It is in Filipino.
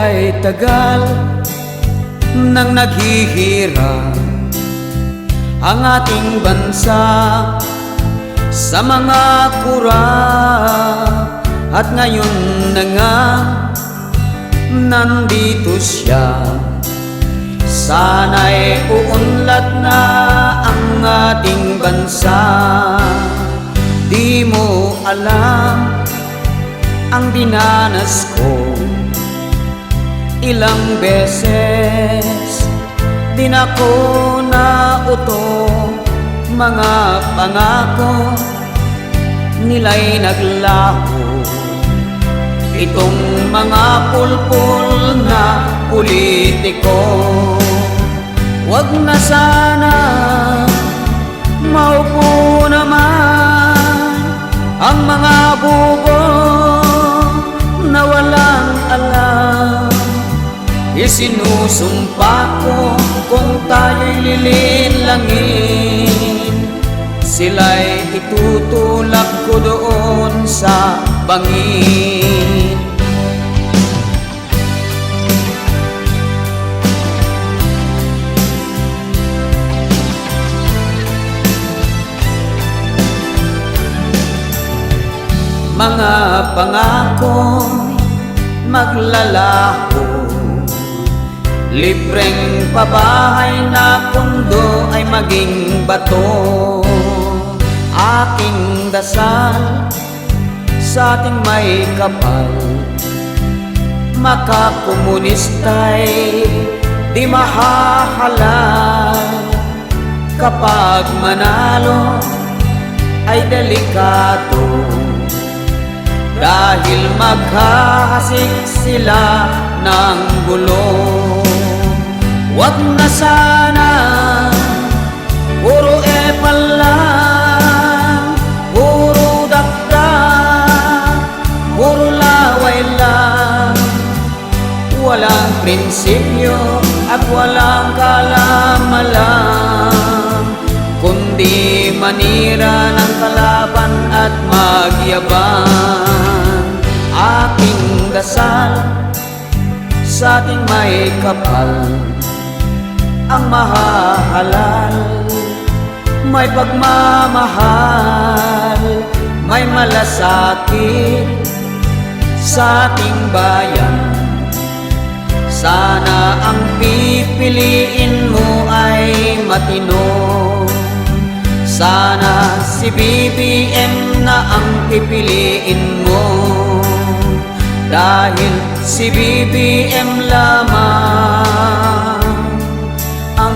ay tagal nang naghihirap ang ating bansa sa mga kurap, at ngayon na nga nandito siya. Sana'y uunlad na ang ating bansa. Di mo alam ang dinanas ko, ilang beses din ako nauto. Mga pangako nila'y naglaho. Itong mga pulpul na politiko, wag na sana maupo naman ang mga bubo na walang alam. Isinusumpa ko kung tayo'y lilinlangin, sila'y itutulak ko doon sa bangin. Mga pangako'y maglalaho, libreng pabahay na pundo ay maging bato. Aking dasal sa ating may kapal, makakomunista'y di mahahalal. Kapag manalo ay delikato, dahil maghahasik sila ng gulo. Wag na sana puro epal lang, puro dakdak, puro laway lang. Walang prinsipyo at walang kalamalan, kundi manira ng kalaban at magyabang. Aking dasal sa ating may kapal, ang mahahalal, may pagmamahal, may malasakit sa ating bayan. Sana ang pipiliin mo ay matino, sana si BBM na ang pipiliin mo, dahil si BBM lamang ang